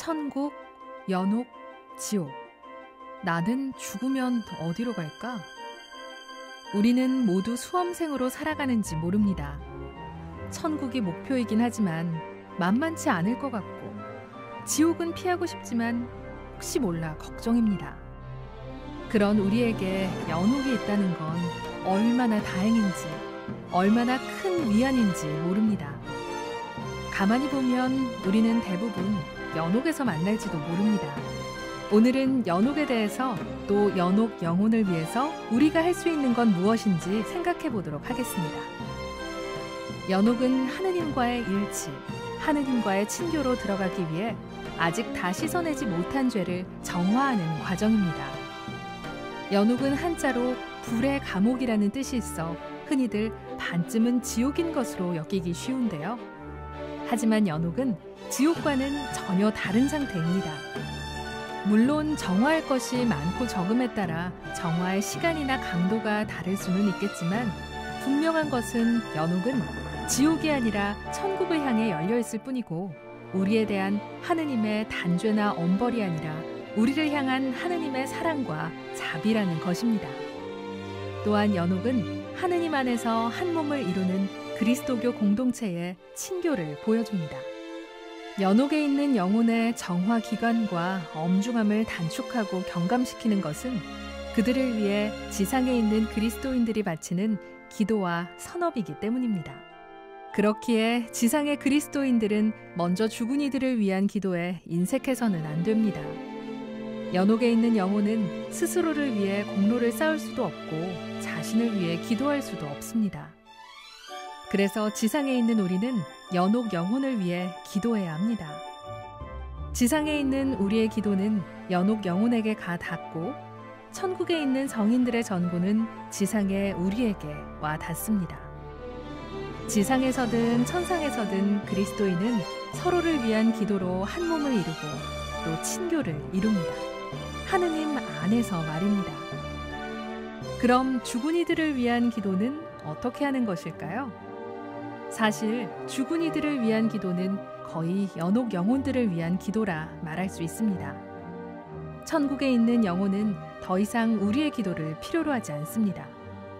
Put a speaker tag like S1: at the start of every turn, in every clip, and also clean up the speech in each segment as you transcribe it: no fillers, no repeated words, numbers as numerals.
S1: 천국, 연옥, 지옥. 나는 죽으면 어디로 갈까? 우리는 모두 수험생으로 살아가는지 모릅니다. 천국이 목표이긴 하지만 만만치 않을 것 같고, 지옥은 피하고 싶지만 혹시 몰라 걱정입니다. 그런 우리에게 연옥이 있다는 건 얼마나 다행인지, 얼마나 큰 위안인지 모릅니다. 가만히 보면 우리는 대부분 연옥에서 만날지도 모릅니다. 오늘은 연옥에 대해서, 또 연옥 영혼을 위해서 우리가 할 수 있는 건 무엇인지 생각해 보도록 하겠습니다. 연옥은 하느님과의 일치, 하느님과의 친교로 들어가기 위해 아직 다 씻어내지 못한 죄를 정화하는 과정입니다. 연옥은 한자로 불의 감옥이라는 뜻이 있어 흔히들 반쯤은 지옥인 것으로 여기기 쉬운데요. 하지만 연옥은 지옥과는 전혀 다른 상태입니다. 물론 정화할 것이 많고 적음에 따라 정화의 시간이나 강도가 다를 수는 있겠지만, 분명한 것은 연옥은 지옥이 아니라 천국을 향해 열려있을 뿐이고, 우리에 대한 하느님의 단죄나 엄벌이 아니라 우리를 향한 하느님의 사랑과 자비라는 것입니다. 또한 연옥은 하느님 안에서 한 몸을 이루는 그리스도교 공동체의 친교를 보여줍니다. 연옥에 있는 영혼의 정화 기간과 엄중함을 단축하고 경감시키는 것은 그들을 위해 지상에 있는 그리스도인들이 바치는 기도와 선업이기 때문입니다. 그렇기에 지상의 그리스도인들은 먼저 죽은 이들을 위한 기도에 인색해서는 안 됩니다. 연옥에 있는 영혼은 스스로를 위해 공로를 쌓을 수도 없고 자신을 위해 기도할 수도 없습니다. 그래서 지상에 있는 우리는 연옥 영혼을 위해 기도해야 합니다. 지상에 있는 우리의 기도는 연옥 영혼에게 가 닿고, 천국에 있는 성인들의 전부는 지상의 우리에게 와 닿습니다. 지상에서든 천상에서든 그리스도인은 서로를 위한 기도로 한 몸을 이루고 또 친교를 이룹니다. 하느님 안에서 말입니다. 그럼 죽은 이들을 위한 기도는 어떻게 하는 것일까요? 사실 죽은 이들을 위한 기도는 거의 연옥 영혼들을 위한 기도라 말할 수 있습니다. 천국에 있는 영혼은 더 이상 우리의 기도를 필요로 하지 않습니다.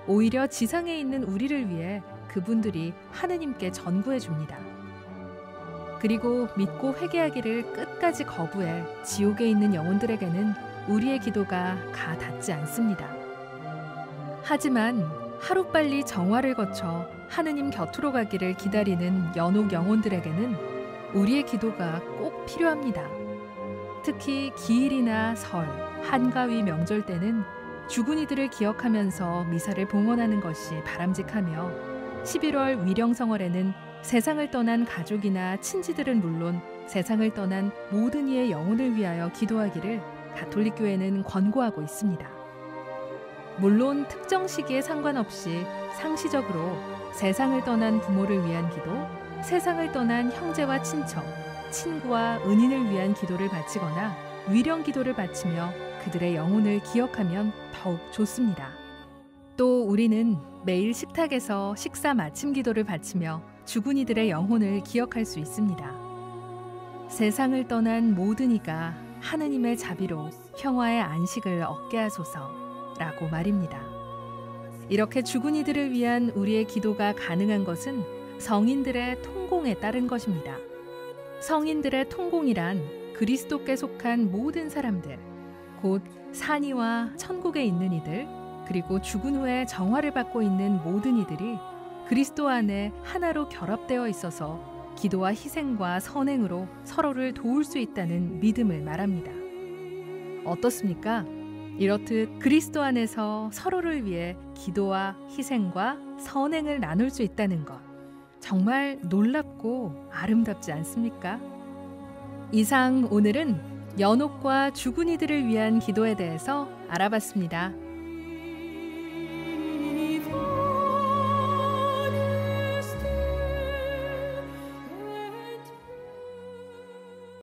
S1: 오히려 지상에 있는 우리를 위해 그분들이 하느님께 전구해 줍니다. 그리고 믿고 회개하기를 끝까지 거부해 지옥에 있는 영혼들에게는 우리의 기도가 가 닿지 않습니다. 하지만 하루빨리 정화를 거쳐 하느님 곁으로 가기를 기다리는 연옥 영혼들에게는 우리의 기도가 꼭 필요합니다. 특히 기일이나 설, 한가위 명절 때는 죽은 이들을 기억하면서 미사를 봉헌하는 것이 바람직하며, 11월 위령성월에는 세상을 떠난 가족이나 친지들은 물론 세상을 떠난 모든 이의 영혼을 위하여 기도하기를 가톨릭교회는 권고하고 있습니다. 물론 특정 시기에 상관없이 상시적으로 세상을 떠난 부모를 위한 기도, 세상을 떠난 형제와 친척, 친구와 은인을 위한 기도를 바치거나 위령 기도를 바치며 그들의 영혼을 기억하면 더욱 좋습니다. 또 우리는 매일 식탁에서 식사 마침 기도를 바치며 죽은 이들의 영혼을 기억할 수 있습니다. 세상을 떠난 모든 이가 하느님의 자비로 평화의 안식을 얻게 하소서라고 말입니다. 이렇게 죽은 이들을 위한 우리의 기도가 가능한 것은 성인들의 통공에 따른 것입니다. 성인들의 통공이란 그리스도께 속한 모든 사람들, 곧 산이와 천국에 있는 이들, 그리고 죽은 후에 정화를 받고 있는 모든 이들이 그리스도 안에 하나로 결합되어 있어서 기도와 희생과 선행으로 서로를 도울 수 있다는 믿음을 말합니다. 어떻습니까? 이렇듯 그리스도 안에서 서로를 위해 기도와 희생과 선행을 나눌 수 있다는 것, 정말 놀랍고 아름답지 않습니까? 이상 오늘은 연옥과 죽은 이들을 위한 기도에 대해서 알아봤습니다.